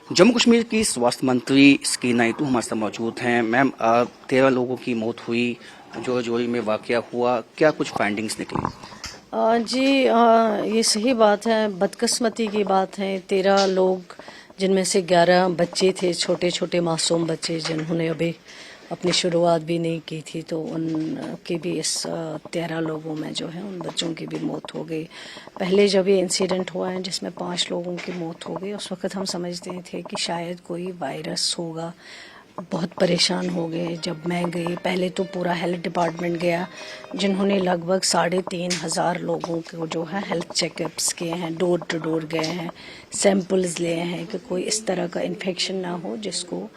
जम्मू कश्मीर की स्वास्थ्य मंत्री सकीना इतू हमारे साथ मौजूद हैं। मैम, 13 लोगों की मौत हुई, जोड़ी में वाकया हुआ, क्या कुछ फाइंडिंग्स निकली? जी, ये सही बात है। बदकिस्मती की बात है। 13 लोग, जिनमें से 11 बच्चे थे, छोटे छोटे मासूम बच्चे जिन्होंने अभी अपनी शुरुआत भी नहीं की थी, तो उनकी भी इस 13 लोगों में जो है उन बच्चों की भी मौत हो गई। पहले जब ये इंसिडेंट हुआ है जिसमें 5 लोगों की मौत हो गई, उस वक्त हम समझते थे कि शायद कोई वायरस होगा। बहुत परेशान हो गए। जब मैं गई, पहले तो पूरा हेल्थ डिपार्टमेंट गया, जिन्होंने लगभग 3,500 लोगों को जो है हेल्थ चेकअप्स किए हैं, डोर टू डोर गए हैं, सैंपल्स लिए हैं कि कोई इस तरह का इन्फेक्शन ना हो जिसको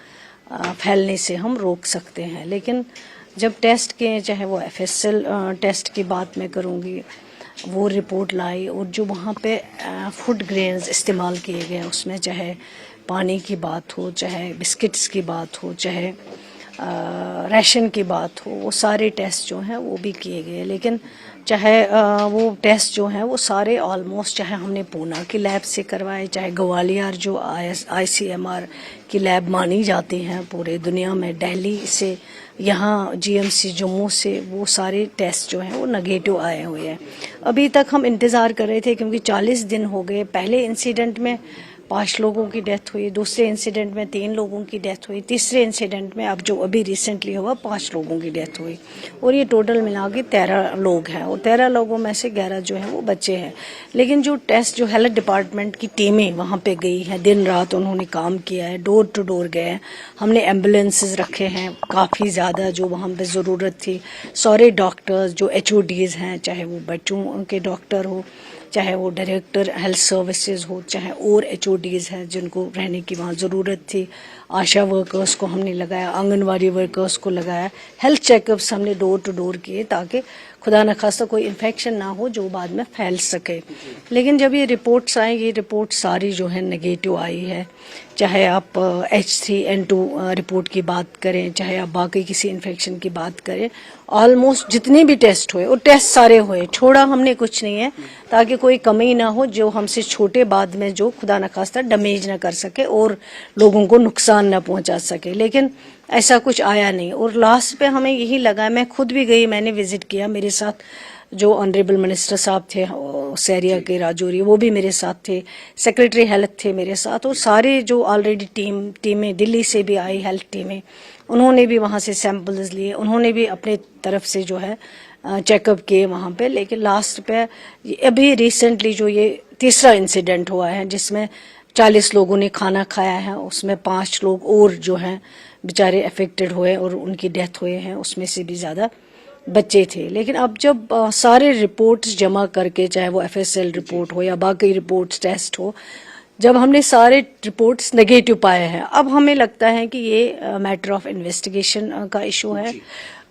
फैलने से हम रोक सकते हैं। लेकिन जब टेस्ट किए, चाहे वो FSL टेस्ट की बात मैं करूँगी, वो रिपोर्ट लाई, और जो वहाँ पे फूड ग्रेन्स इस्तेमाल किए गए, उसमें चाहे पानी की बात हो, चाहे बिस्किट्स की बात हो, चाहे राशन की बात हो, वो सारे टेस्ट जो हैं वो भी किए गए। लेकिन चाहे वो टेस्ट जो हैं वो सारे ऑलमोस्ट, चाहे हमने पूना की लैब से करवाए, चाहे ग्वालियर जो ICMR की लैब मानी जाती हैं पूरे दुनिया में, दिल्ली से, यहाँ GMC जम्मू से, वो सारे टेस्ट जो हैं वो नेगेटिव आए हुए हैं। अभी तक हम इंतज़ार कर रहे थे क्योंकि 40 दिन हो गए। पहले इंसिडेंट में 5 लोगों की डेथ हुई, दूसरे इंसिडेंट में 3 लोगों की डेथ हुई, तीसरे इंसिडेंट में अब जो अभी रिसेंटली हुआ 5 लोगों की डेथ हुई, और ये टोटल मिला के 13 लोग हैं, और 13 लोगों में से 11 जो हैं वो बच्चे हैं। लेकिन जो टेस्ट, जो हेल्थ डिपार्टमेंट की टीमें वहाँ पे गई हैं, दिन रात उन्होंने काम किया है, डोर टू डोर गए हैं, हमने एम्बुलेंसेस रखे हैं काफ़ी ज़्यादा जो वहाँ पे ज़रूरत थी, सारे डॉक्टर्स जो HODs हैं, चाहे वो बच्चों के डॉक्टर हो, चाहे वो डायरेक्टर हेल्थ सर्विसेज हो, चाहे और HODs हैं जिनको रहने की वहाँ ज़रूरत थी, आशा वर्कर्स को हमने लगाया, आंगनवाड़ी वर्कर्स को लगाया, हेल्थ चेकअप्स हमने डोर टू डोर किए ताकि खुदा न खास्ता कोई इन्फेक्शन ना हो जो बाद में फैल सके। लेकिन जब ये रिपोर्ट्स आई, ये रिपोर्ट सारी जो है नेगेटिव आई है। चाहे आप H3N2 रिपोर्ट की बात करें, चाहे आप बाकी किसी इन्फेक्शन की बात करें, ऑलमोस्ट जितने भी टेस्ट हुए वो टेस्ट सारे हुए, छोड़ा हमने कुछ नहीं है, ताकि कोई कमी ना हो जो हमसे छोटे बाद में जो खुदा न खास्ता डैमेज ना कर सके और लोगों को नुकसान ना पहुंचा सके। लेकिन ऐसा कुछ आया नहीं, और लास्ट पे हमें यही लगा, मैं खुद भी गई, मैंने विजिट किया, मेरे साथ जो ऑनरेबल मिनिस्टर साहब थे सैरिया के राजौरी, वो भी मेरे साथ थे, सेक्रेटरी हेल्थ थे मेरे साथ, और सारे जो ऑलरेडी टीमें दिल्ली से भी आई हेल्थ टीमें, उन्होंने भी वहाँ से सैंपल्स लिए, उन्होंने भी अपने तरफ से जो है चेकअप किए वहाँ पे। लेकिन लास्ट पे अभी रिसेंटली जो ये तीसरा इंसिडेंट हुआ है जिसमें 40 लोगों ने खाना खाया है, उसमें 5 लोग और जो हैं बेचारे अफेक्टेड हुए और उनकी डेथ हुए हैं, उसमें से भी ज़्यादा बच्चे थे। लेकिन अब जब सारे रिपोर्ट्स जमा करके, चाहे वो FSL रिपोर्ट हो या बाकी रिपोर्ट्स टेस्ट हो, जब हमने सारे रिपोर्ट्स नेगेटिव पाए हैं, अब हमें लगता है कि ये मैटर ऑफ इन्वेस्टिगेशन का इशू है।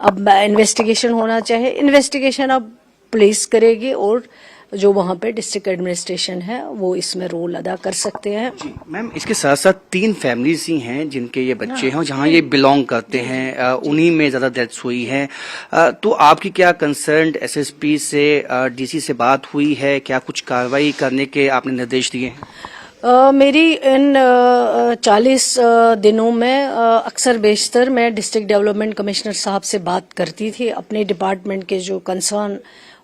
अब इन्वेस्टिगेशन होना चाहिए, इन्वेस्टिगेशन अब पुलिस करेगी, और जो वहाँ पे डिस्ट्रिक्ट एडमिनिस्ट्रेशन है वो इसमें रोल अदा कर सकते हैं। जी मैम, इसके साथ साथ 3 फैमिलीज ही हैं जिनके ये बच्चे हैं, जहाँ ये बिलोंग करते हैं, उन्हीं में ज़्यादा डेथ्स हुई हैं। तो आपकी क्या कंसर्न SSP से, DC से बात हुई है? क्या कुछ कार्रवाई करने के आपने निर्देश दिए हैं? मेरी इन 40 दिनों में अक्सर बेशतर मैं डिस्ट्रिक्ट डेवलपमेंट कमिश्नर साहब से बात करती थी, अपने डिपार्टमेंट के जो कंसर्न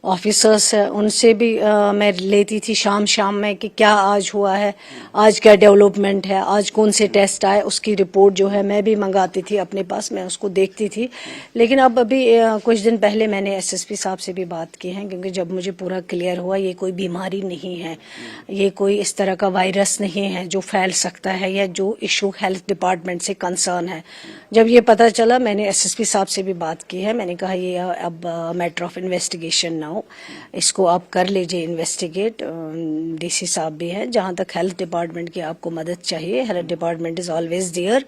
ऑफिसर्स हैं उनसे भी मैं लेती थी शाम में कि क्या आज हुआ है, आज क्या डेवलपमेंट है, आज कौन से टेस्ट आए, उसकी रिपोर्ट जो है मैं भी मंगाती थी अपने पास, मैं उसको देखती थी। लेकिन अब अभी कुछ दिन पहले मैंने SSP साहब से भी बात की है, क्योंकि जब मुझे पूरा क्लियर हुआ ये कोई बीमारी नहीं है, ये कोई इस तरह का वायरस नहीं है जो फैल सकता है या जो इशू हेल्थ डिपार्टमेंट से कंसर्न है, जब ये पता चला मैंने SSP साहब से भी बात की है। मैंने कहा ये अब मैटर ऑफ इन्वेस्टिगेशन ना हो, इसको आप कर लीजिए इन्वेस्टिगेट। DC साहब भी हैं, जहाँ तक हेल्थ डिपार्टमेंट की आपको मदद चाहिए, health department is always there,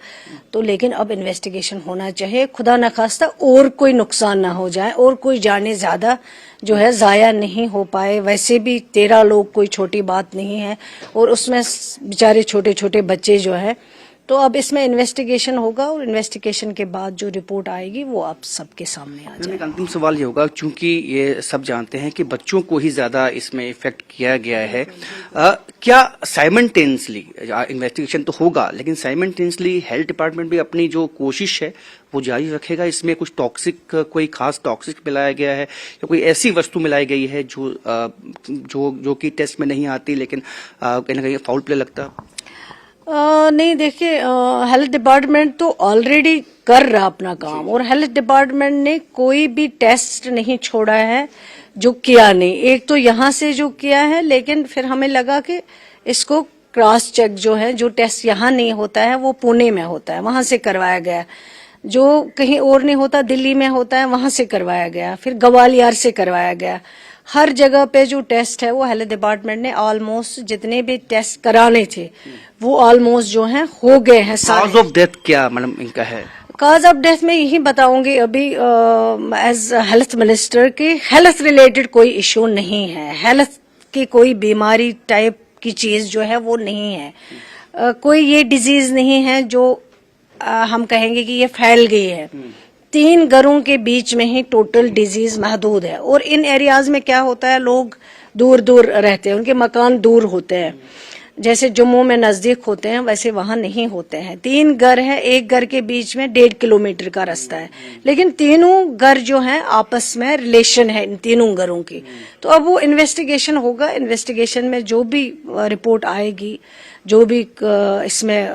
तो लेकिन अब इन्वेस्टिगेशन होना चाहिए, खुदा न खास्ता और कोई नुकसान ना हो जाए और कोई जाने ज़्यादा जो है ज़ाया नहीं हो पाए। वैसे भी 13 लोग कोई छोटी बात नहीं है, और उसमें बेचारे छोटे छोटे बच्चे जो है, तो अब इसमें इन्वेस्टिगेशन होगा और इन्वेस्टिगेशन के बाद जो रिपोर्ट आएगी वो आप सबके सामने आ जाएगी। एक अंतिम सवाल ये होगा, क्योंकि ये सब जानते हैं कि बच्चों को ही ज्यादा इसमें इफेक्ट किया गया है, क्या साइमल्टेनियसली इन्वेस्टिगेशन तो होगा, लेकिन साइमल्टेनियसली हेल्थ डिपार्टमेंट भी अपनी जो कोशिश है वो जारी रखेगा? इसमें कुछ टॉक्सिक, कोई खास टॉक्सिक मिलाया गया है या कोई ऐसी वस्तु मिलाई गई है जो कि टेस्ट में नहीं आती, लेकिन कहीं ना कहीं फाउल प्ले लगता? नहीं, देखिए, हेल्थ डिपार्टमेंट तो ऑलरेडी कर रहा अपना काम, और हेल्थ डिपार्टमेंट ने कोई भी टेस्ट नहीं छोड़ा है जो किया नहीं। एक तो यहाँ से जो किया है, लेकिन फिर हमें लगा कि इसको क्रॉस चेक जो है, जो टेस्ट यहाँ नहीं होता है वो पुणे में होता है, वहां से करवाया गया। जो कहीं और नहीं होता, दिल्ली में होता है, वहां से करवाया गया, फिर ग्वालियर से करवाया गया। हर जगह पे जो टेस्ट है वो हेल्थ डिपार्टमेंट ने ऑलमोस्ट जितने भी टेस्ट कराने थे वो ऑलमोस्ट जो हैं हो गए हैं सारे। कॉज ऑफ डेथ क्या मैडम इनका है? कॉज ऑफ डेथ में यही बताऊंगी अभी एज हेल्थ मिनिस्टर के, हेल्थ रिलेटेड कोई इश्यू नहीं है, हेल्थ की कोई बीमारी टाइप की चीज जो है वो नहीं है। कोई ये डिजीज नहीं है जो हम कहेंगे कि ये फैल गई है। 3 घरों के बीच में ही टोटल डिजीज महदूद है, और इन एरियाज में क्या होता है, लोग दूर दूर रहते हैं, उनके मकान दूर होते हैं। जैसे जम्मू में नजदीक होते हैं वैसे वहां नहीं होते हैं। 3 घर है, एक घर के बीच में 1.5 किलोमीटर का रास्ता है, लेकिन तीनों घर जो हैं आपस में रिलेशन है इन तीनों घरों की। तो अब वो इन्वेस्टिगेशन होगा, इन्वेस्टिगेशन में जो भी रिपोर्ट आएगी, जो भी इसमें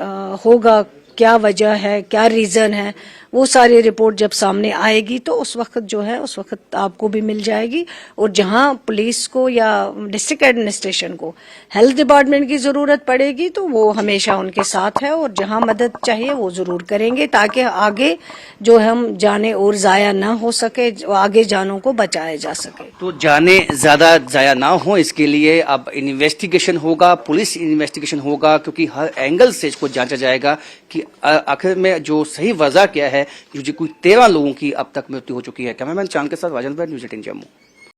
होगा, क्या वजह है, क्या रीजन है, वो सारी रिपोर्ट जब सामने आएगी तो उस वक्त जो है उस वक्त आपको भी मिल जाएगी। और जहां पुलिस को या डिस्ट्रिक्ट एडमिनिस्ट्रेशन को हेल्थ डिपार्टमेंट की जरूरत पड़ेगी तो वो हमेशा उनके साथ है, और जहां मदद चाहिए वो जरूर करेंगे, ताकि आगे जो हम जाने और जाया ना हो सके, आगे जानों को बचाया जा सके। तो जाने ज्यादा जाया ना हो, इसके लिए अब इन्वेस्टिगेशन होगा, पुलिस इन्वेस्टिगेशन होगा, क्योंकि हर एंगल से इसको जांचा जाएगा कि आखिर में जो सही वजह क्या है, जो कोई 13 लोगों की अब तक मृत्यु हो चुकी है। कैमरामैन चांद के साथ राजन भाई, न्यूज़ 18 जम्मू।